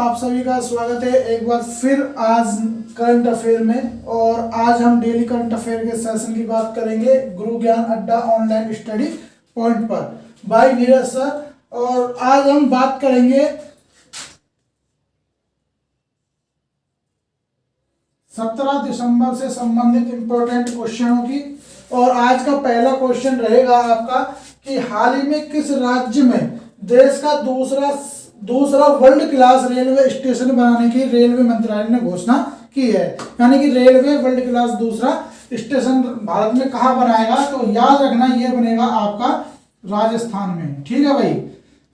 आप सभी का स्वागत है एक बार फिर आज करंट अफेयर में। और आज हम डेली करंट अफेयर के सेशन की बात करेंगे गुरु ज्ञान अड्डा ऑनलाइन स्टडी पॉइंट पर बाय नीरज सर। और आज हम बात करेंगे 17 दिसंबर से संबंधित इंपॉर्टेंट क्वेश्चनों की। और आज का पहला क्वेश्चन रहेगा आपका कि हाल ही में किस राज्य में देश का दूसरा वर्ल्ड क्लास रेलवे स्टेशन बनाने की रेलवे मंत्रालय ने घोषणा की है। यानी कि रेलवे वर्ल्ड क्लास दूसरा स्टेशन भारत में कहाँ बनाएगा, तो याद रखना ये बनेगा आपका राजस्थान में। ठीक है भाई,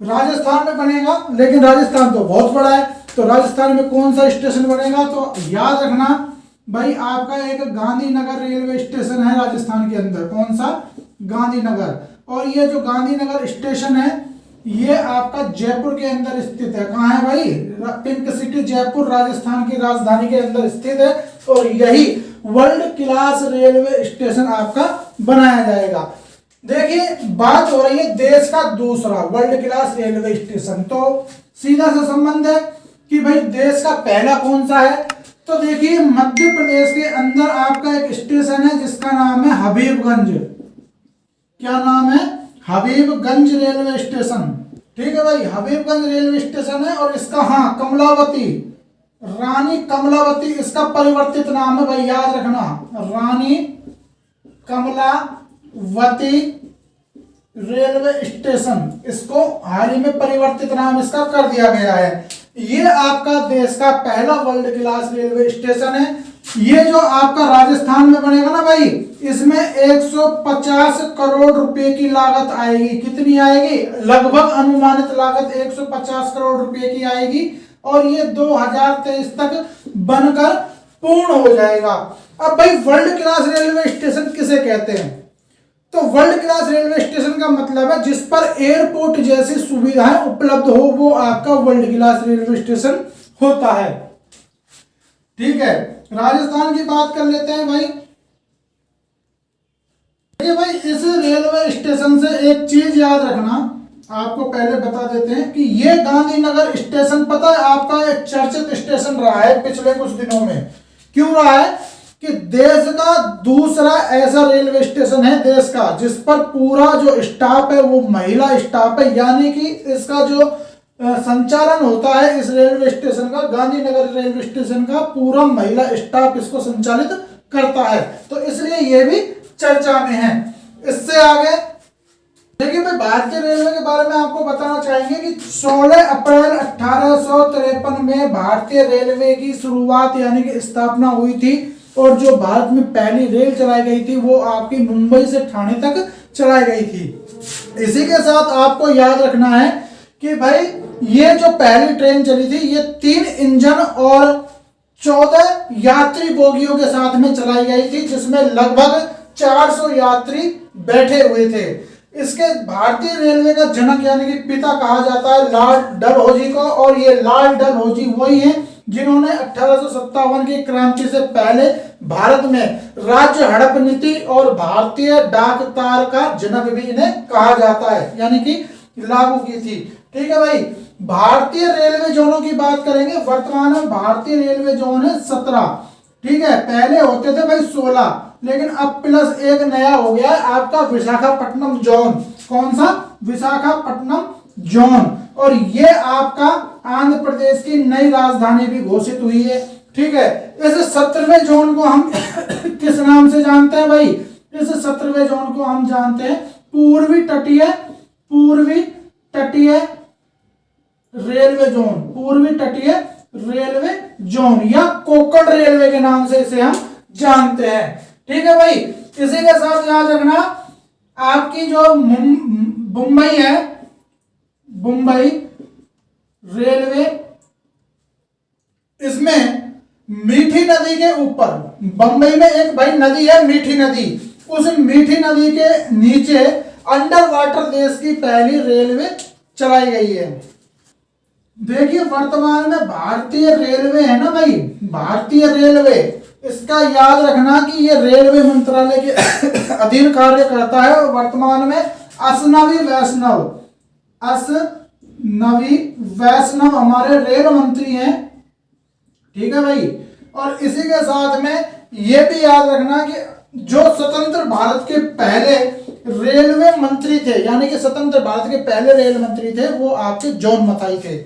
राजस्थान में बनेगा, लेकिन राजस्थान तो बहुत बड़ा है, तो राजस्थान में कौन सा स्टेशन बनेगा, तो याद रखना भाई आपका एक गांधीनगर रेलवे स्टेशन है राजस्थान के अंदर। कौन सा? गांधीनगर। और ये जो गांधीनगर स्टेशन है ये आपका जयपुर के अंदर स्थित है। कहाँ है भाई? पिंक सिटी जयपुर राजस्थान की राजधानी के अंदर स्थित है। और यही वर्ल्ड क्लास रेलवे स्टेशन आपका बनाया जाएगा। देखिए बात हो रही है देश का दूसरा वर्ल्ड क्लास रेलवे स्टेशन, तो सीधा सा संबंध है कि भाई देश का पहला कौन सा है। तो देखिए मध्य प्रदेश के अंदर आपका एक स्टेशन है जिसका नाम है हबीबगंज। क्या नाम है? Habibganj railway station. ठीक है भाई, हबीबगंज रेलवे स्टेशन है। और इसका कमलावती, रानी कमलावती इसका परिवर्तित नाम है भाई, याद रखना, रानी कमलावती रेलवे स्टेशन। इसको हाल ही में परिवर्तित नाम इसका कर दिया गया है। ये आपका देश का पहला वर्ल्ड क्लास रेलवे स्टेशन है। ये जो आपका राजस्थान में बनेगा ना भाई, इसमें 150 करोड़ रुपए की लागत आएगी। कितनी आएगी? लगभग अनुमानित लागत 150 करोड़ रुपए की आएगी। और ये 2023 तक बनकर पूर्ण हो जाएगा। अब भाई वर्ल्ड क्लास रेलवे स्टेशन किसे कहते हैं? तो वर्ल्ड क्लास रेलवे स्टेशन का मतलब है जिस पर एयरपोर्ट जैसी सुविधाएं उपलब्ध हो, वो आपका वर्ल्ड क्लास रेलवे स्टेशन होता है। ठीक है, राजस्थान की बात कर लेते हैं भाई। देखिए भाई इस रेलवे स्टेशन से एक चीज याद रखना, आपको पहले बता देते हैं कि ये गांधीनगर स्टेशन पता है आपका एक चर्चित स्टेशन रहा है पिछले कुछ दिनों में। क्यों रहा है? कि देश का दूसरा ऐसा रेलवे स्टेशन है देश का जिस पर पूरा जो स्टाफ है वो महिला स्टाफ है। यानी कि इसका जो संचालन होता है इस रेलवे स्टेशन का, गांधीनगर रेलवे स्टेशन का पूरा महिला स्टाफ इसको संचालित करता है, तो इसलिए ये भी चर्चा में है। इससे आगे देखिए भाई भारतीय रेलवे के बारे में आपको बताना चाहेंगे कि 16 अप्रैल 1853 में भारतीय रेलवे की शुरुआत यानी कि स्थापना हुई थी। और जो भारत में पहली रेल चलाई गई थी वो आपकी मुंबई से ठाणे तक चलाई गई थी। इसी के साथ आपको याद रखना है कि भाई ये जो पहली ट्रेन चली थी ये 3 इंजन और 14 यात्री बोगियों के साथ में चलाई गई थी, जिसमें लगभग 400 यात्री बैठे हुए थे। इसके भारतीय रेलवे का जनक यानी कि पिता कहा जाता है लॉर्ड डलहौजी को। और ये लॉर्ड डलहौजी वही है जिन्होंने 1857 की क्रांति से पहले भारत में राज्य हड़प नीति और भारतीय डाक तार का जनक भी इन्हें कहा जाता है, यानी कि लागू की थी। ठीक है भाई, भारतीय रेलवे जोनों की बात करेंगे। वर्तमान में भारतीय रेलवे जोन है 17। ठीक है, पहले होते थे भाई 16, लेकिन अब प्लस एक नया हो गया है आपका विशाखापट्टनम जोन। कौन सा? विशाखापट्टनम जोन। और ये आपका आंध्र प्रदेश की नई राजधानी भी घोषित हुई है। ठीक है, इस 17वें जोन को हम किस नाम से जानते हैं भाई? इस 17वें जोन को हम जानते हैं पूर्वी तटीय रेलवे जोन। पूर्वी तटीय रेलवे जोन या कोंकण रेलवे के नाम से इसे हम जानते हैं। ठीक है भाई, इसी के साथ याद रखना आपकी जो मुंबई है, मुंबई रेलवे, इसमें मीठी नदी के ऊपर, बंबई में एक भाई नदी है मीठी नदी, उस मीठी नदी के नीचे अंडर वाटर देश की पहली रेलवे चलाई गई है। देखिए वर्तमान में भारतीय रेलवे है ना भाई, भारतीय रेलवे, इसका याद रखना कि ये रेलवे मंत्रालय के अधीन कार्य करता है। और वर्तमान में असनवी वैष्णव नवी वैष्णव हमारे रेल मंत्री हैं, ठीक है भाई। और इसी के साथ में ये भी याद रखना कि जो स्वतंत्र भारत के पहले रेलवे मंत्री थे, यानी कि स्वतंत्र भारत के पहले रेल मंत्री थे, वो आपके जॉन मथाई थे।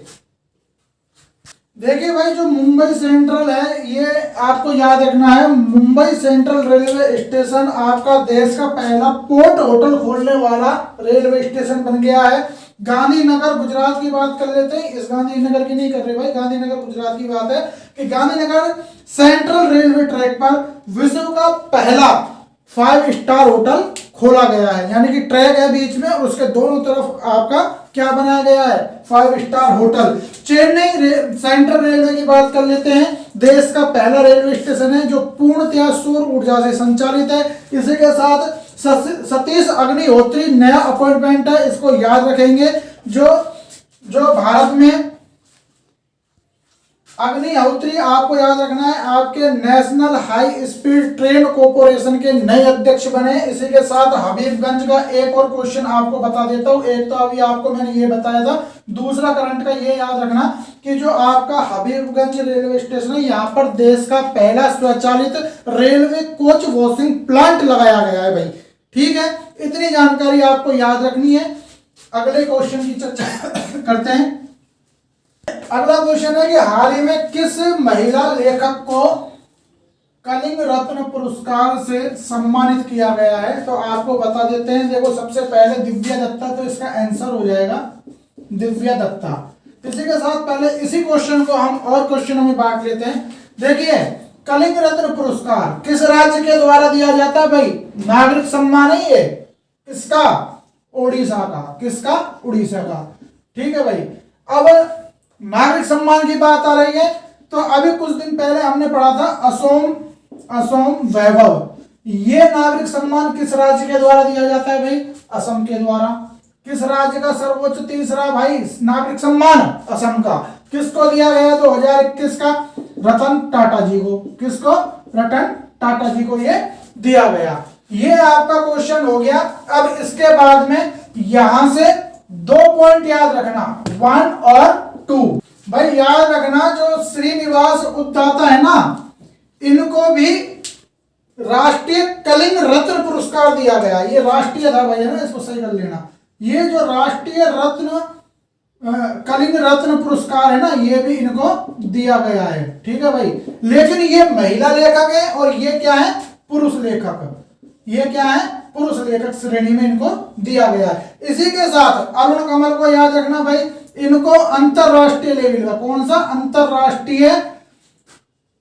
देखिए भाई, जो मुंबई सेंट्रल है, ये आपको याद रखना है, मुंबई सेंट्रल रेलवे स्टेशन आपका देश का पहला पोर्ट होटल खोलने वाला रेलवे स्टेशन बन गया है। गांधीनगर गुजरात की बात कर लेते हैं, इस गांधीनगर की नहीं कर रहे भाई, गांधीनगर गुजरात की बात है कि गांधीनगर सेंट्रल रेलवे ट्रैक पर विश्व का पहला 5 स्टार होटल खोला गया है, यानी कि ट्रैक है बीच में और उसके दोनों तरफ आपका क्या बनाया गया है, 5 star hotel. Chennai central railway की बात कर लेते हैं, देश का पहला रेलवे स्टेशन है जो पूर्णतया सौर ऊर्जा से संचालित है। इसी के साथ सतीश अग्निहोत्री नया अपॉइंटमेंट है, इसको याद रखेंगे। जो भारत में अग्निहोत्री आपको याद रखना है, आपके national high speed train corporation के नए अध्यक्ष बने। इसी के साथ हबीबगंज का एक और क्वेश्चन आपको बता देता हूं, एक तो अभी आपको मैंने ये बताया था, दूसरा करंट का ये याद रखना कि जो आपका हबीबगंज रेलवे स्टेशन है, यहाँ पर देश का पहला स्वचालित रेलवे कोच वॉशिंग प्लांट लगाया गया है भाई, ठीक है। इतनी जानकारी आपको याद रखनी है। अगले क्वेश्चन की चर्चा करते हैं। अगला क्वेश्चन है कि हाल ही में किस महिला लेखक को कलिंग रत्न पुरस्कार से सम्मानित किया गया है, तो आपको बता देते हैं। देखो, सबसे पहले दिव्या दत्ता, तो इसका आंसर हो जाएगा दिव्या दत्ता। इसी के साथ पहले इसी क्वेश्चन को हम और क्वेश्चनों में बांट लेते हैं। देखिए, कलिंग रत्न पुरस्कार किस राज्य के द्वारा दिया जाता है भाई? नागरिक सम्मान है ये, किसका? उड़ीसा का। किसका? उड़ीसा का, ठीक है भाई। अब नागरिक सम्मान की बात आ रही है, तो अभी कुछ दिन पहले हमने पढ़ा था असम वैभव। ये नागरिक सम्मान किस राज्य के द्वारा दिया जाता है भाई? असम के द्वारा। किस राज्य का सर्वोच्च तीसरा भाई नागरिक सम्मान? असम का। किसको दिया गया 2021 का? रतन टाटा जी को। किसको? रतन टाटा जी को ये दिया गया। ये आपका क्वेश्चन हो गया। अब इसके बाद में यहां से 2 पॉइंट याद रखना, 1 और 2। भाई याद रखना, जो श्रीनिवास उद्दाता है ना, इनको भी राष्ट्रीय कलिंग रत्न पुरस्कार दिया गया। ये राष्ट्रीय था भाई, है ना, इसको सही कर लेना। ये जो राष्ट्रीय रत्न कलिंग रत्न पुरस्कार है ना, ये भी इनको दिया गया है, ठीक है भाई। लेकिन ये महिला लेखक है और ये क्या है? पुरुष लेखक। ये क्या है? पुरुष लेखक श्रेणी में इनको दिया गया है। इसी के साथ अरुण कमल को याद रखना भाई, इनको अंतरराष्ट्रीय लेवल का, कौन सा? अंतरराष्ट्रीय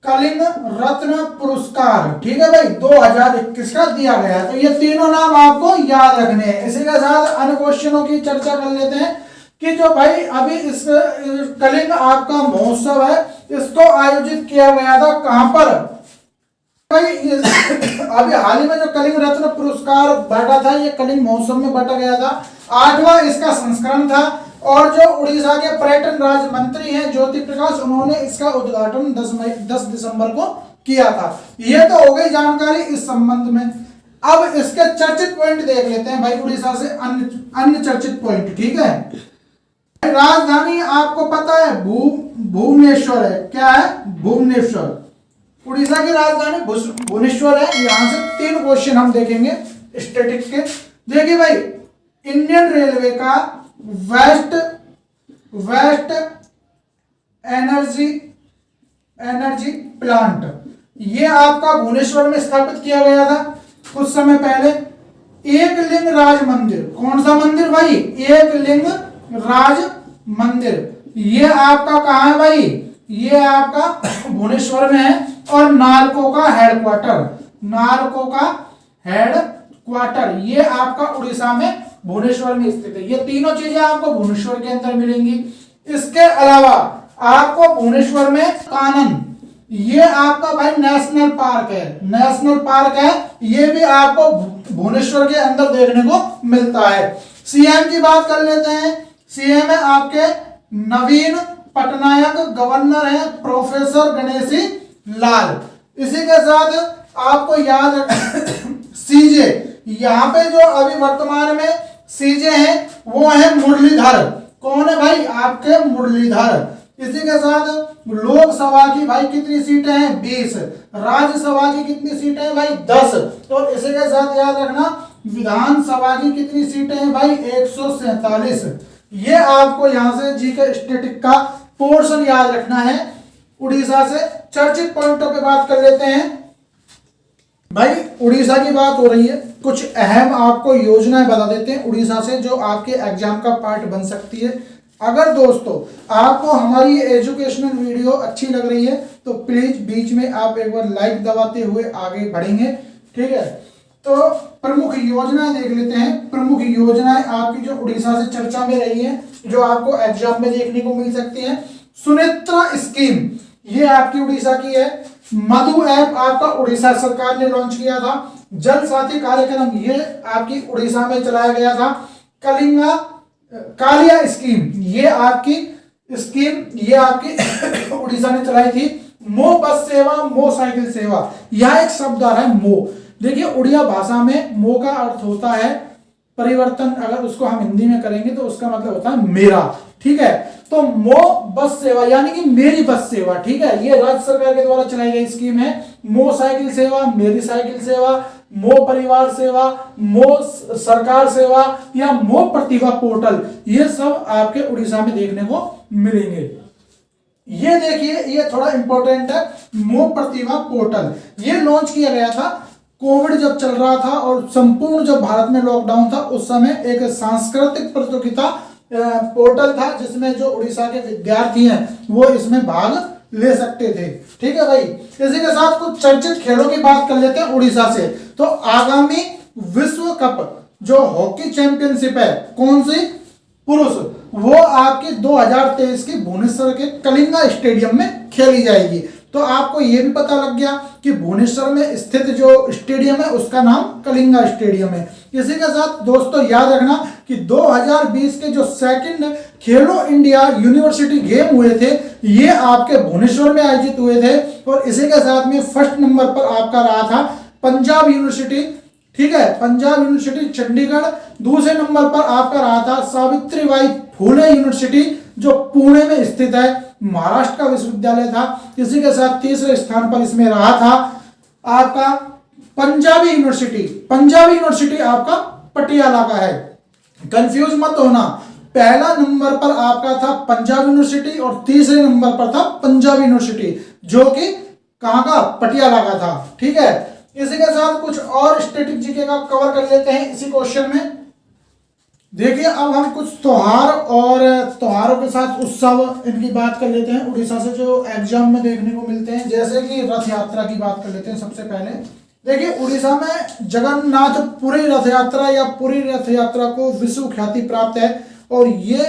कलिंग रत्न पुरस्कार, ठीक है भाई, 2021 का दिया गया है। तो ये तीनों नाम आपको याद रखने हैं। इसी के साथ अन्य क्वेश्चनों की चर्चा कर लेते हैं कि जो भाई अभी इस कलिंग आपका महोत्सव है, इसको आयोजित किया गया था कहां पर भाई? अभी हाल ही में जो कलिंग रत्न पुरस्कार बांटा था, ये कलिंग महोत्सव में बांटा गया था। 8वां इसका संस्करण था और जो उड़ीसा के पर्यटन राज्य मंत्री हैं ज्योति प्रकाश, उन्होंने इसका उद्घाटन 10 दिसंबर को किया था। ये तो हो गई जानकारी इस संबंध में। अब इसके चर्चित पॉइंट देख लेते हैं भाई, उड़ीसा से अन्य चर्चित पॉइंट, ठीक है। राजधानी आपको पता है भुवनेश्वर है। क्या है? भुवनेश्वर। उड़ीसा की राजधानी भुवनेश्वर है। यहां से 3 क्वेश्चन हम देखेंगे स्टैटिक्स के। देखिए भाई, इंडियन रेलवे का वेस्ट एनर्जी प्लांट, ये आपका भुवनेश्वर में स्थापित किया गया था कुछ समय पहले। एक लिंग राज मंदिर, कौन सा मंदिर भाई? एक लिंग राज मंदिर, ये आपका कहां है भाई? ये आपका भुवनेश्वर में है। और नालको का हेडक्वार्टर, ये आपका उड़ीसा में भुवनेश्वर में स्थित है। ये तीनों चीजें आपको भुवनेश्वर के अंदर मिलेंगी। इसके अलावा आपको भुवनेश्वर में कानन, ये आपका भाई नेशनल पार्क है, ये भी आपको भुवनेश्वर के अंदर देखने को मिलता है। सीएम की बात कर लेते हैं। सीएम है आपके नवीन पटनायक, गवर्नर है प्रोफेसर गणेशी लाल। इसी के साथ आपको याद सीजे, यहाँ पे जो अभी वर्तमान में सीजे हैं वो है मुरलीधर। कौन है भाई? आपके मुरलीधर। इसी के साथ लोकसभा की भाई कितनी सीटें हैं? 20। राज्यसभा की कितनी सीटें हैं भाई? 10। और इसी के साथ याद रखना विधानसभा की कितनी सीटें हैं भाई? 147। ये आपको यहां से जी के स्टैटिक का पोर्शन याद रखना है। उड़ीसा से चर्चित पॉइंटों पे बात कर लेते हैं भाई। उड़ीसा की बात हो रही है, कुछ अहम आपको योजनाएं बता देते हैं उड़ीसा से जो आपके एग्जाम का पार्ट बन सकती है। अगर दोस्तों आपको हमारी एजुकेशनल वीडियो अच्छी लग रही है तो प्लीज बीच में आप एक बार लाइक दबाते हुए आगे बढ़ेंगे, ठीक है। तो प्रमुख योजनाएं देख लेते हैं। प्रमुख योजनाएं आपकी जो उड़ीसा से चर्चा में रही है, जो आपको एग्जाम में देखने को मिल सकती है। सुनेत्रा स्कीम ये आपकी उड़ीसा की है। मधु ऐप आपका उड़ीसा सरकार ने लॉन्च किया था। जल साथी कार्यक्रम ये आपकी उड़ीसा में चलाया गया था। कलिंगा कालिया स्कीम ये आपकी उड़ीसा ने चलाई थी। मो बस सेवा, मो साइकिल सेवा, यह एक शब्द आ रहा है मो। देखिए उड़िया भाषा में मो का अर्थ होता है परिवर्तन, अगर उसको हम हिंदी में करेंगे तो उसका मतलब होता है मेरा, ठीक है। तो मो बस सेवा यानी कि मेरी बस सेवा, ठीक है। ये राज्य सरकार के द्वारा चलाई गई स्कीम है। मो साइकिल सेवा, मेरी साइकिल सेवा, मो परिवार सेवा, मो सरकार सेवा या मो प्रतिभा पोर्टल, ये सब आपके उड़ीसा में देखने को मिलेंगे। ये देखिए ये थोड़ा इंपॉर्टेंट है। मो प्रतिभा पोर्टल ये लॉन्च किया गया था कोविड जब चल रहा था और संपूर्ण जब भारत में लॉकडाउन था उस समय एक सांस्कृतिक प्रतियोगिता पोर्टल था जिसमें जो उड़ीसा के विद्यार्थी हैं वो इसमें भाग ले सकते थे, ठीक है भाई। इसी के साथ कुछ चर्चित खेलों की बात कर लेते हैं उड़ीसा से। तो आगामी विश्व कप जो हॉकी चैंपियनशिप है कौन सी? पुरुष, वो आपके 2023 की भुवनेश्वर के कलिंगा स्टेडियम में खेली जाएगी। तो आपको ये भी पता लग गया कि भुवनेश्वर में स्थित जो स्टेडियम है उसका नाम कलिंगा स्टेडियम है। इसी के साथ दोस्तों याद रखना कि 2020 के जो सेकंड खेलो इंडिया यूनिवर्सिटी गेम हुए थे ये आपके भुवनेश्वर में आयोजित हुए थे। और इसी के साथ में फर्स्ट नंबर पर आपका रहा था पंजाब यूनिवर्सिटी, ठीक है, पंजाब यूनिवर्सिटी चंडीगढ़। दूसरे नंबर पर आपका रहा था सावित्रीबाई फुले यूनिवर्सिटी जो पुणे में स्थित है, महाराष्ट्र का विश्वविद्यालय था। इसी के साथ तीसरे स्थान पर इसमें रहा था आपका पंजाबी यूनिवर्सिटी। पंजाबी यूनिवर्सिटी आपका पटियाला का है, कंफ्यूज मत होना। पहला नंबर पर आपका था पंजाब यूनिवर्सिटी और तीसरे नंबर पर था पंजाब यूनिवर्सिटी जो कि कहां का? पटियाला का था, ठीक है। इसी के साथ कुछ और स्टैटिक जीके का कवर कर लेते हैं इसी क्वेश्चन में। देखिए अब हम कुछ त्योहार और त्योहारों के साथ उत्सव इनकी बात कर लेते हैं उड़ीसा से जो एग्जाम में देखने को मिलते हैं। जैसे कि रथ यात्रा की बात कर लेते हैं सबसे पहले। देखिए उड़ीसा में जगन्नाथपुरी रथ यात्रा या पुरी रथ यात्रा को विश्व ख्याति प्राप्त है और ये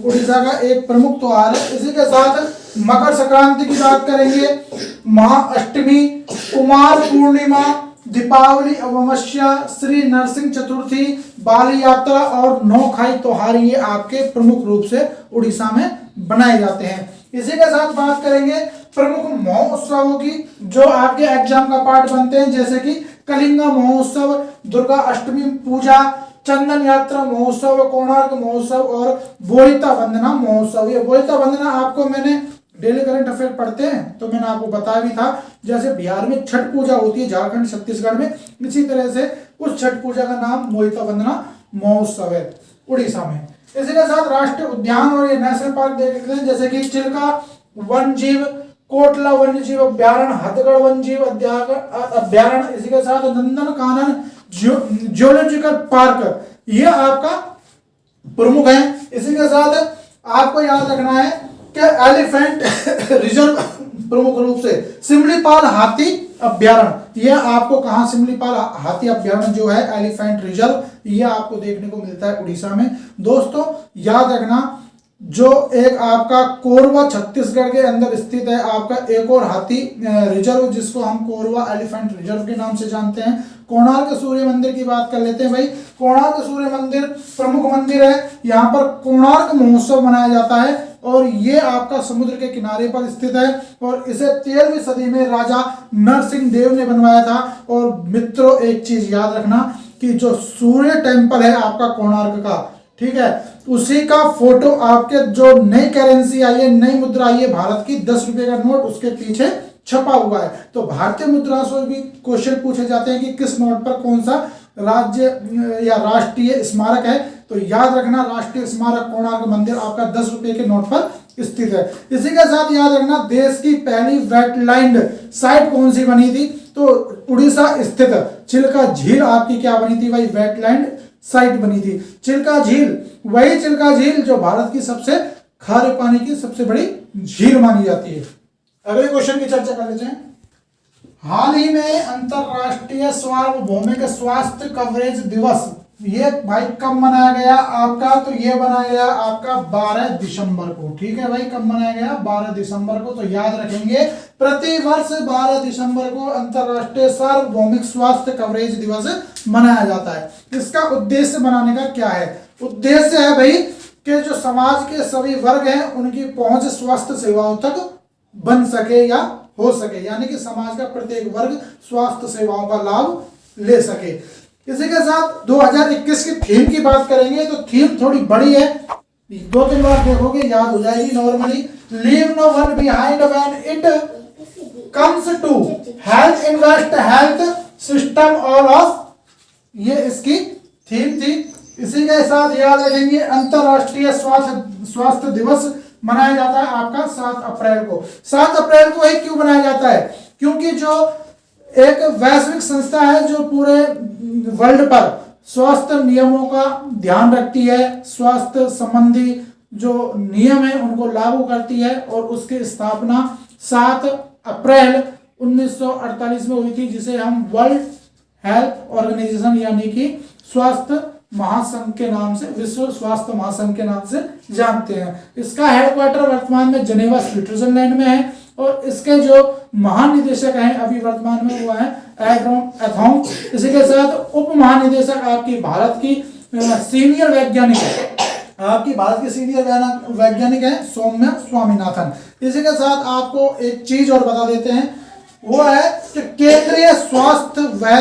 उड़ीसा का एक प्रमुख त्योहार है। इसी के साथ मकर संक्रांति की बात करेंगे, महाअष्टमी, कुमार पूर्णिमा, दीपावली, अमावस्या, श्री नरसिंह चतुर्थी, बाली यात्रा और नौखाई त्योहार ये आपके प्रमुख रूप से उड़ीसा में बनाए जाते हैं। इसी के साथ बात करेंगे प्रमुख महोत्सवों की जो आपके एग्जाम का पार्ट बनते हैं, जैसे कि कलिंगा महोत्सव, दुर्गा अष्टमी पूजा, चंदन यात्रा महोत्सव, कोणार्क महोत्सव और बोहिता वंदना महोत्सव। ये बोहिता वंदना आपको मैंने डेली करंट अफेयर पढ़ते हैं तो मैंने आपको बताया भी था, जैसे बिहार में छठ पूजा होती है, झारखंड छत्तीसगढ़ में, इसी तरह से उस छठ पूजा का नाम बोहिता वंदना महोत्सव है उड़ीसा में। इसी के साथ राष्ट्रीय उद्यान और ये नेशनल पार्क देख लेते हैं, जैसे कि चिल्का वन जीव, कोटला वन्य जीव अभ्यारण्य, हथगढ़ वन जीव अभ्यारण्य, इसी के साथ नंदन कानन जियोलॉजिकल पार्क ये आपका प्रमुख है। इसी के साथ आपको याद रखना है कि एलिफेंट रिजर्व प्रमुख रूप से सिमलीपाल हाथी अभ्यारण्य, यह आपको कहां? सिमलीपाल हाथी अभ्यारण्य जो है एलिफेंट रिजर्व यह आपको देखने को मिलता है उड़ीसा में। दोस्तों याद रखना जो एक आपका कोरबा छत्तीसगढ़ के अंदर स्थित है आपका एक और हाथी रिजर्व जिसको हम कोरबा एलिफेंट रिजर्व के नाम से जानते हैं। कोणार्क सूर्य मंदिर की बात कर लेते हैं भाई। कोणार्क सूर्य मंदिर प्रमुख मंदिर है, यहाँ पर कोणार्क महोत्सव मनाया जाता है और ये आपका समुद्र के किनारे पर स्थित है और इसे 13वीं सदी में राजा नरसिंह देव ने बनवाया था। और मित्रों एक चीज याद रखना कि जो सूर्य टेम्पल है आपका कोणार्क का, ठीक है, उसी का फोटो आपके जो नई करेंसी आई है, नई मुद्रा आई है भारत की 10 रुपए का नोट, उसके पीछे छपा हुआ है। तो भारतीय मुद्रा से भी क्वेश्चन पूछे जाते हैं कि किस नोट पर कौन सा राज्य या राष्ट्रीय स्मारक है। तो याद रखना राष्ट्रीय स्मारक कोणार्क मंदिर आपका 10 रुपए के नोट पर स्थित है। इसी के साथ याद रखना देश की पहली वेटलैंड साइट कौन सी बनी थी, तो उड़ीसा स्थित चिल्का झील आपकी क्या बनी थी भाई, वेटलैंड साइट बनी थी। चिल्का झील, वही चिल्का झील जो भारत की सबसे खारे पानी की सबसे बड़ी झील मानी जाती है। अगले क्वेश्चन की चर्चा कर लेते हैं। हाल ही में अंतरराष्ट्रीय सार्वभौमिक स्वास्थ्य कवरेज दिवस ये भाई कब मनाया गया आपका, तो ये मनाया गया आपका 12 दिसंबर को। ठीक है भाई, कब मनाया गया, 12 दिसंबर को। तो याद रखेंगे प्रति वर्ष 12 दिसंबर को अंतरराष्ट्रीय सार्वभौमिक स्वास्थ्य कवरेज दिवस मनाया जाता है। इसका उद्देश्य मनाने का क्या है, उद्देश्य है भाई कि जो समाज के सभी वर्ग हैं उनकी पहुंच स्वास्थ्य सेवाओं तक बन सके या हो सके, यानी कि समाज का प्रत्येक वर्ग स्वास्थ्य सेवाओं का लाभ ले सके। इसी के साथ 2021 की थीम की बात करेंगे तो थीम थोड़ी बड़ी है, 2-3 बार देखोगे याद हो जाएगी normally. Leave no one behind when it comes to health, invest health system all of, ये इसकी थीम थी। इसी के साथ याद रखेंगे अंतरराष्ट्रीय स्वास्थ्य दिवस मनाया जाता है आपका 7 अप्रैल को। 7 अप्रैल को ही क्यों मनाया जाता है, क्योंकि जो एक वैश्विक संस्था है जो पूरे वर्ल्ड पर स्वास्थ्य नियमों का ध्यान रखती है, स्वास्थ्य संबंधी जो नियम है उनको लागू करती है, और उसकी स्थापना 7 अप्रैल 1948 में हुई थी, जिसे हम वर्ल्ड हेल्थ ऑर्गेनाइजेशन यानी कि स्वास्थ्य महासंघ के नाम से, विश्व स्वास्थ्य महासंघ के नाम से जानते हैं। इसका हेडक्वार्टर वर्तमान में जेनेवा स्विट्जरलैंड में है, और इसके जो महानिदेशक हैं अभी वर्तमान में वो है एथॉम। इसी के साथ उप महानिदेशक आपकी भारत की सीनियर वैज्ञानिक है, आपकी भारत की सीनियर वैज्ञानिक है सौम्या स्वामीनाथन। इसी के साथ आपको एक चीज और बता देते हैं, वो है कि केंद्रीय स्वास्थ्य व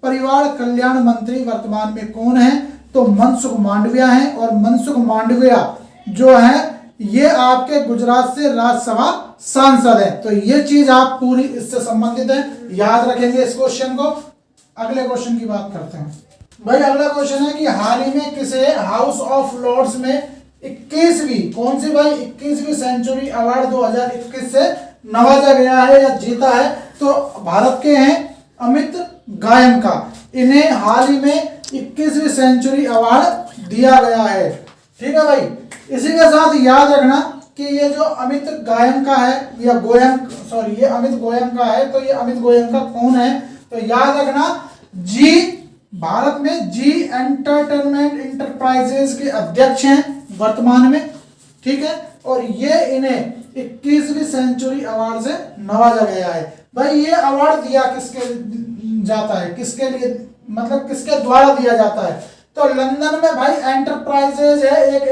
परिवार कल्याण मंत्री वर्तमान में कौन है, तो मनसुख मांडविया हैं। और मनसुख मांडविया जो है ये आपके गुजरात से राज्यसभा सांसद है। तो ये चीज आप पूरी इससे संबंधित है, याद रखेंगे इस क्वेश्चन को। अगले क्वेश्चन की बात करते हैं भाई। अगला क्वेश्चन है कि हाल ही में किसे हाउस ऑफ लॉर्ड्स में 21वीं, कौन सी भाई, 21वीं सेंचुरी अवार्ड 2021 से नवाजा गया है या जीता है, तो भारत के हैं अमित गायन का। इन्हें हाल ही में 21वीं सेंचुरी अवार्ड दिया गया है। ठीक है भाई, इसी के साथ याद रखना कि ये जो अमित गायन का है या गोयंक, सॉरी ये अमित गोयन का है, तो ये अमित गोयन का कौन है, तो याद रखना जी, भारत में जी एंटरटेनमेंट इंटरप्राइजेज के अध्यक्ष हैं वर्तमान में। ठीक है, और ये इन्हें 21वीं सेंचुरी अवार्ड से नवाजा गया है। भाई ये अवार्ड दिया किसके जाता है, किसके लिए, मतलब किसके द्वारा दिया जाता है, तो लंदन में भाई एंटरप्राइजेज है, एक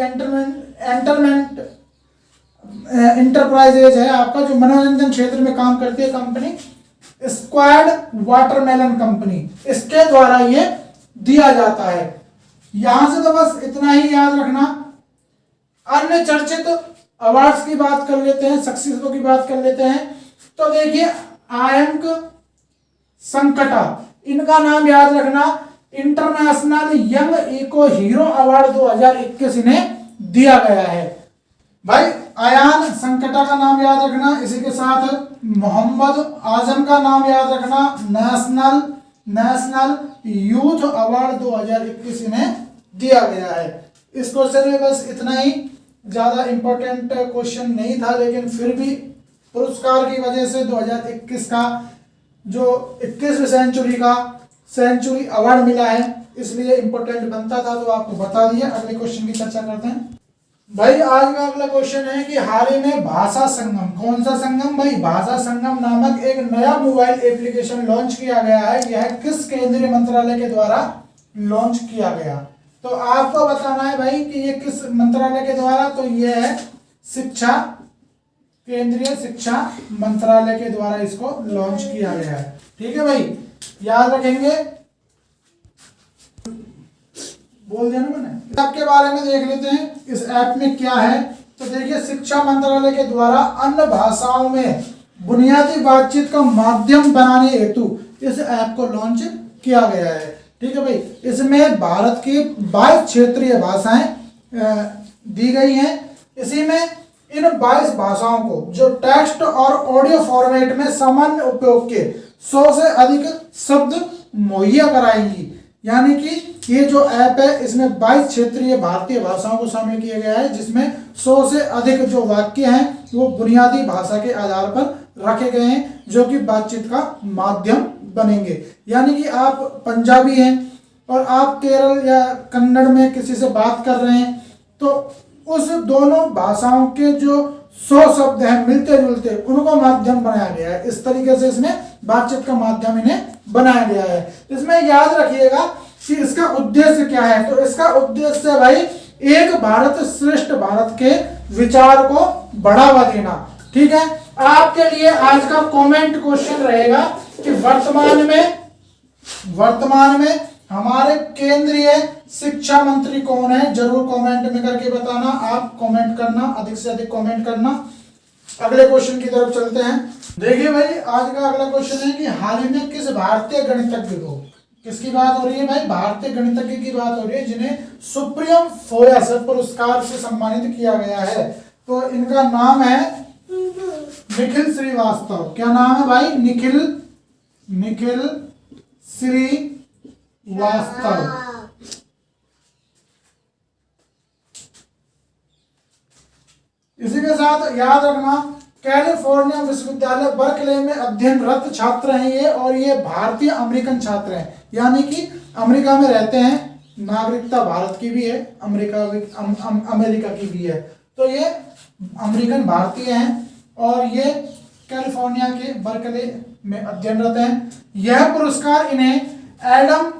एंटरप्राइजेज है आपका जो मनोरंजन क्षेत्र में काम करती है कंपनी, स्क्वाड वाटरमेलन कंपनी, इसके द्वारा ये दिया जाता है। यहां से तो बस इतना ही याद रखना। अन्य चर्चित अवार्ड्स की बात कर लेते हैं, शख्सियतों की बात कर लेते हैं। तो देखिए आयंक संकटा, इनका नाम याद रखना, international young eco hero award 2021 इन्हें दिया गया है। भाई अयान संकटा का नाम याद रखना, इसी के साथ मोहम्मद आजम का नाम याद रखना, नेशनल यूथ अवार्ड 2021 इन्हें दिया गया है। इस क्वेश्चन में बस इतना ही, ज्यादा इंपॉर्टेंट क्वेश्चन नहीं था, लेकिन फिर भी पुरस्कार की वजह से 2021 का जो 21वीं सेंचुरी का सेंचुरी अवार्ड मिला है, इसलिए इंपॉर्टेंट बनता था, तो आपको बता दिया। अगले क्वेश्चन की चर्चा करते हैं भाई। आज का अगला क्वेश्चन है कि हाल ही में भाषा संगम, कौन सा संगम भाई, भाषा संगम नामक एक नया मोबाइल एप्लीकेशन लॉन्च किया गया है। यह किस केंद्रीय मंत्रालय के द्वारा लॉन्च किया गया, तो आपको बताना है भाई कि ये किस मंत्रालय के द्वारा, तो ये है शिक्षा, केंद्रीय शिक्षा मंत्रालय के द्वारा इसको लॉन्च किया गया है। ठीक है भाई, याद रखेंगे। बोल दिया ना मैंने। ऐप के बारे में देख लेते हैं, इस ऐप में क्या है। तो देखिए, शिक्षा मंत्रालय के द्वारा अन्य भाषाओं में बुनियादी बातचीत का माध्यम बनाने हेतु इस ऐप को लॉन्च किया गया है। ठीक है भाई, इसमें भारत की 22 क्षेत्रीय भाषाएं दी गई हैं। इसी में इन 22 भाषाओं को जो टेक्स्ट और ऑडियो फॉर्मेट में सामान्य उपयोग के 100 से अधिक शब्द मुहैया कराएंगी। यानी कि ये जो ऐप है इसमें 22 क्षेत्रीय भारतीय भाषाओं को शामिल किया गया है, जिसमें 100 से अधिक जो वाक्य हैं वो बुनियादी भाषा के आधार पर रखे गए हैं, जो कि बातचीत का माध्यम बनेंगे। यानी कि आप पंजाबी हैं और आप केरल या कन्नड़ में किसी से बात कर रहे हैं, तो उस दोनों भाषाओं के जो 100 शब्द हैं मिलते जुलते, उनको माध्यम बनाया गया है। इस तरीके से इसमें बातचीत का माध्यम इन्हें बनाया गया है। इसमें याद रखिएगा कि इसका उद्देश्य क्या है। तो इसका उद्देश्य है भाई, एक भारत श्रेष्ठ भारत के विचार को बढ़ावा देना। ठीक है, आपके लिए आज का कमेंट क्वेश्चन रहेगा कि वर्तमान में हमारे केंद्रीय शिक्षा मंत्री कौन है। जरूर कमेंट में करके बताना, आप कमेंट करना, अधिक से अधिक कमेंट करना। अगले क्वेश्चन की तरफ चलते हैं। देखिए भाई, आज का अगला क्वेश्चन है कि हाल ही में किस भारतीय गणितज्ञ को, किसकी बात हो रही है भाई, भारतीय गणितज्ञ की बात हो रही है जिन्हें सुप्रीम फोयस पुरस्कार से सम्मानित किया गया है। तो इनका नाम है निखिल श्रीवास्तव। क्या नाम है भाई? निखिल श्रीवास्तव। इसी के साथ याद रखना, कैलिफोर्निया विश्वविद्यालय बर्कले में अध्ययनरत छात्र हैं ये, और ये भारतीय अमेरिकन छात्र हैं। यानी कि अमेरिका में रहते हैं, नागरिकता भारत की भी है, अमेरिका की भी है। तो ये अमेरिकन भारतीय हैं और ये कैलिफोर्निया के बर्कले में अध्ययनरत हैं। यह पुरस्कार इन्हें एडम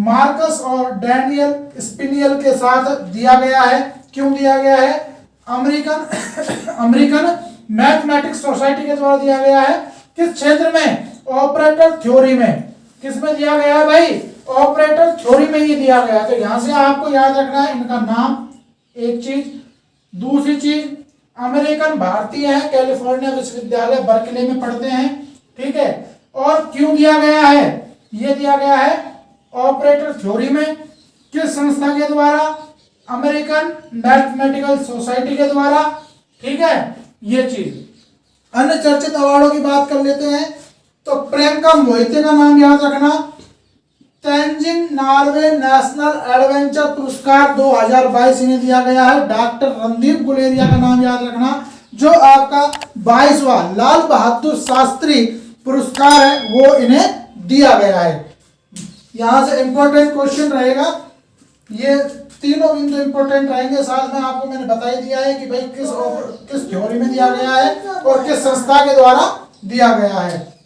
मार्कस और डैनियल स्पिनियल के साथ दिया गया है। क्यों दिया गया है? अमेरिकन मैथमेटिक्स सोसाइटी के द्वारा दिया गया है। किस क्षेत्र में? ऑपरेटर थ्योरी में। किस में दिया गया है भाई? ऑपरेटर थ्योरी में ही दिया गया है। तो यहां से आपको याद रखना है इनका नाम, एक चीज। दूसरी चीज, अमेरिकन भारतीय है, कैलिफोर्निया विश्वविद्यालय बर्कले में पढ़ते हैं। ठीक है, और क्यों दिया गया है? ये दिया गया है ऑपरेटर थ्योरी में। किस संस्था के द्वारा? अमेरिकन मैथमेटिकल सोसाइटी के द्वारा। ठीक है, ये चीज। अन्य चर्चित अवार्डों की बात कर लेते हैं। तो प्रियंका मोहिते का नाम याद रखना। तेंजिंग नॉर्वे नेशनल एडवेंचर पुरस्कार 2022 इन्हें दिया गया है। डॉक्टर रणदीप गुलेरिया का नाम याद रखना, जो आपका 22वां लाल बहादुर शास्त्री पुरस्कार है, वो इन्हें दिया गया है। यहां से इंपॉर्टेंट क्वेश्चन रहेगा, ये तीनों बिंदु इंपॉर्टेंट रहेंगे। साथ में आपको मैंने बता ही दिया है कि भाई किस थ्योरी में दिया गया है और किस संस्था के द्वारा दिया गया है।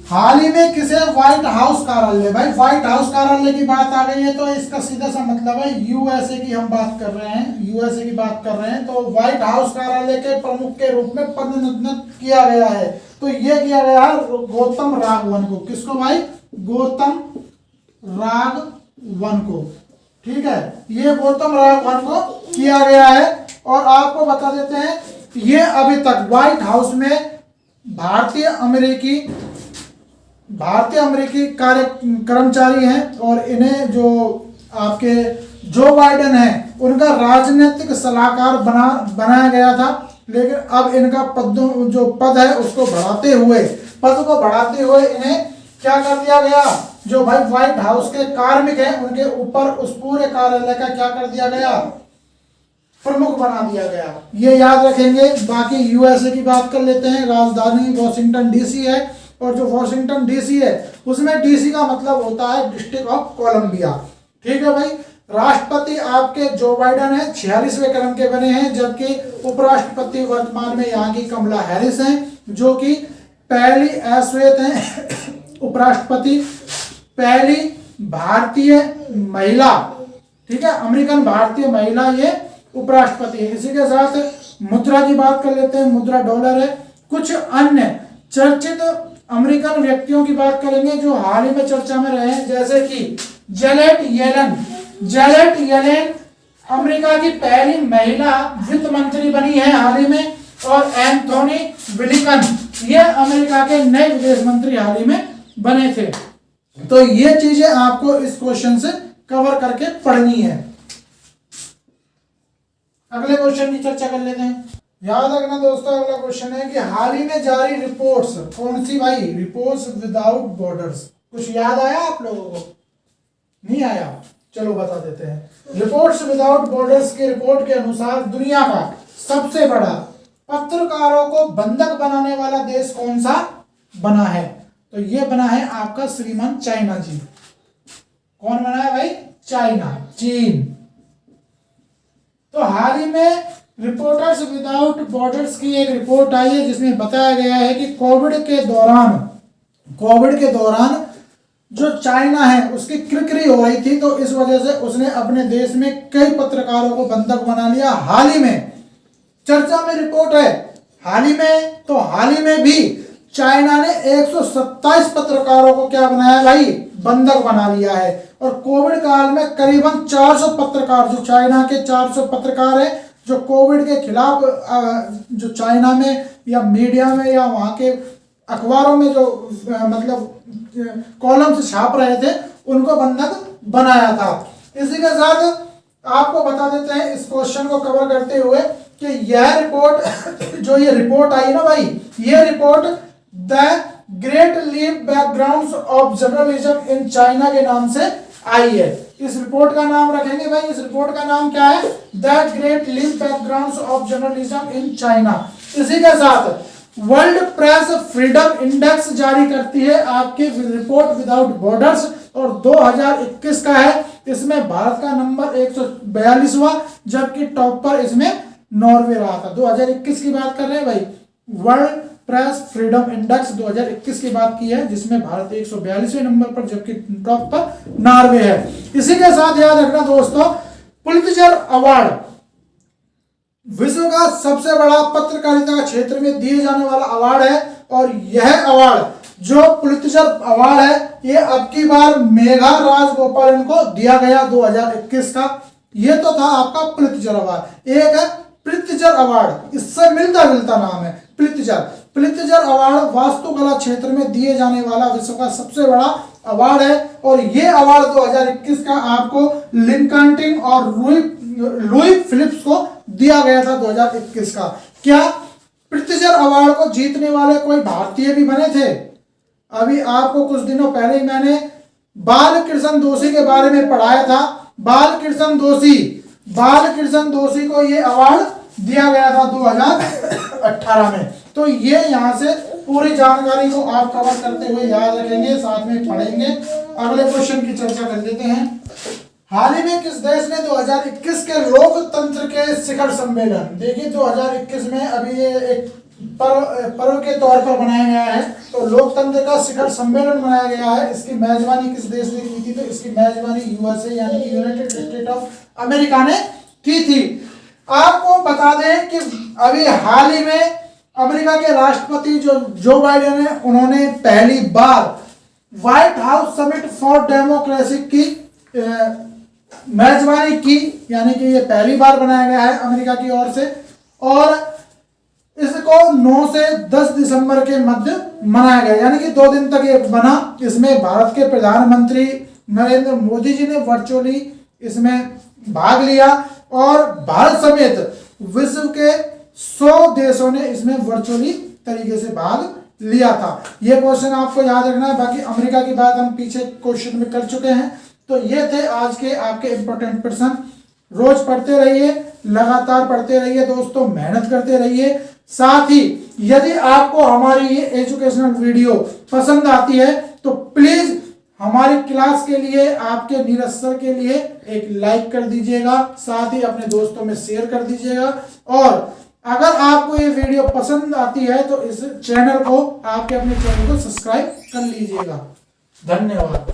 हाल ही में किसे व्हाइट हाउस कार्यालय, भाई व्हाइट हाउस कार्यालय की बात आ गई है तो इसका सीधा सा मतलब है यूएसए की हम बात कर रहे हैं, यूएसए की बात कर रहे हैं। तो व्हाइट हाउस कार्यालय के प्रमुख के रूप में पदोन्नत किया गया है। तो ये किया गया है गौतम राघवन को। किसको भाई? गौतम राघवन को। ठीक है, ये गौतम राघवन को किया गया है। और आपको बता देते हैं, ये अभी तक व्हाइट हाउस में भारतीय अमेरिकी कर्मचारी हैं, और इन्हें जो आपके जो बाइडेन है उनका राजनीतिक सलाहकार बनाया गया था। लेकिन अब इनका जो पद है उसको पद को बढ़ाते हुए इन्हें क्या कर दिया गया? जो भाई व्हाइट हाउस के कार्मिक हैं उनके ऊपर उस पूरे कार्यालय का क्या कर दिया गया? प्रमुख बना दिया गया। ये याद रखेंगे। बाकी यूएसए की बात कर लेते हैं। राजधानी वॉशिंगटन डीसी है, और जो वॉशिंगटन डीसी है उसमें डीसी का मतलब होता है डिस्ट्रिक्ट ऑफ कोलंबिया। ठीक है भाई। राष्ट्रपति आपके जो बाइडेन है 46वें क्रम के बने हैं, जबकि उपराष्ट्रपति वर्तमान में यहाँ की कमला हैरिस हैं, जो कि पहली अश्वेत हैं उपराष्ट्रपति, पहली भारतीय महिला। ठीक है, अमेरिकन भारतीय महिला ये उपराष्ट्रपति है। इसी के साथ मुद्रा की बात कर लेते हैं। मुद्रा डॉलर है। कुछ अन्य चर्चित अमेरिकन व्यक्तियों की बात करेंगे जो हाल ही में चर्चा में रहे हैं, जैसे कि Janet Yellen, Janet Yellen America की पहली महिला वित्त मंत्री बनी है हाल ही में, और एंथोनी ब्लिंकन ये अमेरिका के नए विदेश मंत्री हाल ही में बने थे। तो ये चीजें आपको इस क्वेश्चन से कवर करके पढ़नी है। अगले क्वेश्चन की चर्चा कर लेते हैं। याद रखना दोस्तों, अगला क्वेश्चन है कि हाल ही में जारी रिपोर्ट्स, कौन सी भाई? Reports without borders. कुछ याद आया आप लोगों को? नहीं आया? चलो बता देते हैं। रिपोर्ट्स विदाउट बॉर्डर्स की रिपोर्ट के अनुसार दुनिया का सबसे बड़ा पत्रकारों को बंधक बनाने वाला देश कौन सा बना है? तो ये बना है आपका श्रीमान चाइना जी। कौन बना है भाई? चाइना, चीन। तो हाल ही में रिपोर्टर्स विदाउट बॉर्डर्स की एक रिपोर्ट आई है जिसमें बताया गया है कि कोविड के दौरान जो चाइना है उसकी किरकिरी हो रही थी, तो इस वजह से उसने अपने देश में कई पत्रकारों को बंधक बना लिया। हाल ही में चर्चा में रिपोर्ट है, हाल ही में भी चाइना ने 127 पत्रकारों को क्या बनाया भाई? बंधक बना लिया है। और कोविड काल में करीबन 400 पत्रकार, जो चाइना के 400 पत्रकार है, जो कोविड के खिलाफ जो चाइना में या मीडिया में या वहाँ के अखबारों में जो मतलब कॉलम से छाप रहे थे, उनको बंधक बनाया था। इसी के साथ आपको बता देते हैं इस क्वेश्चन को कवर करते हुए कि यह रिपोर्ट जो ये रिपोर्ट आई ना भाई, ये report the great leap backgrounds of journalism in China के नाम से आई है। इस रिपोर्ट का नाम रखेंगे भाई, इस रिपोर्ट का नाम क्या है? The great leap backgrounds of journalism in China. इसी के साथ वर्ल्ड प्रेस फ्रीडम इंडेक्स जारी करती है आपकी रिपोर्ट विदाउट बॉर्डर्स, और 2021 का है। इसमें भारत का नंबर 142वां, जबकि टॉप पर इसमें नॉर्वे रहा था। 2021 की बात कर रहे हैं भाई, वर्ल्ड प्रेस फ्रीडम इंडेक्स 2021 की बात की है, जिसमें भारत 142वें नंबर पर, जबकि टॉप पर नॉर्वे है। इसी के साथ याद रखना दोस्तों, पुलित्जर अवार्ड विश्व का सबसे बड़ा पत्रकारिता के क्षेत्र में दिए जाने वाला अवार्ड है, और यह अवार्ड जो पुलित्जर अवार्ड है, ये अब की बार मेघा राजगोपालन को दिया गया 2021 का। ये तो था आपका पुलित्जर अवार्ड। एक है प्रित्जर अवार्ड, इससे मिलता जुलता नाम है प्रित्जर अवार्ड वास्तुकला क्षेत्र में दिए जाने वाला विश्व का सबसे बड़ा अवार्ड है, और ये अवार्ड 2021 का आपको लिंकन और लुई फिलिप्स को दिया गया था 2021 का। क्या प्रित्जर अवार्ड को जीतने वाले कोई भारतीय भी बने थे? अभी आपको कुछ दिनों पहले ही मैंने बालकृष्ण दोषी के बारे में पढ़ाया था। बालकृष्ण दोषी को ये अवार्ड दिया गया था 2018 में। तो ये यहाँ से पूरी जानकारी को आप कवर करते हुए याद रखेंगे, साथ में पढ़ेंगे। अगले क्वेश्चन की चर्चा कर लेते हैं। हाल ही में किस देश ने 2021 के लोकतंत्र के शिखर सम्मेलन, देखिए 2021 में अभी ये एक पर्व के तौर पर बनाया गया है, तो लोकतंत्र का शिखर सम्मेलन बनाया गया है। इसकी मेजबानी किस देश ने की थी? तो इसकी मेजबानी यूएसए यानी कि यूनाइटेड स्टेट ऑफ अमेरिका ने की थी। आपको बता दें कि अभी हाल ही में अमेरिका के राष्ट्रपति जो बाइडेन है, उन्होंने पहली बार White House summit for democracy की मेजबानी की, यानी कि ये पहली बार बनाया गया है अमेरिका की ओर से, और इसको 9 से 10 दिसंबर के मध्य मनाया गया, यानी कि 2 दिन तक ये बना। इसमें भारत के प्रधानमंत्री नरेंद्र मोदी जी ने वर्चुअली इसमें भाग लिया, और भारत समेत विश्व के 100 देशों ने इसमें वर्चुअली तरीके से भाग लिया था। ये क्वेश्चन आपको याद रखना है। बाकी अमेरिका की बात हम पीछे क्वेश्चन में कर चुके हैं। तो ये थे आज के आपके इंपॉर्टेंट प्रश्न। रोज पढ़ते रहिए, लगातार पढ़ते रहिए दोस्तों, मेहनत करते रहिए। साथ ही यदि आपको हमारी ये एजुकेशनल वीडियो पसंद आती है तो प्लीज हमारी क्लास के लिए, आपके नीरज सर के लिए एक लाइक कर दीजिएगा, साथ ही अपने दोस्तों में शेयर कर दीजिएगा। और अगर आपको ये वीडियो पसंद आती है तो इस चैनल को, आपके अपने चैनल को सब्सक्राइब कर लीजिएगा। धन्यवाद।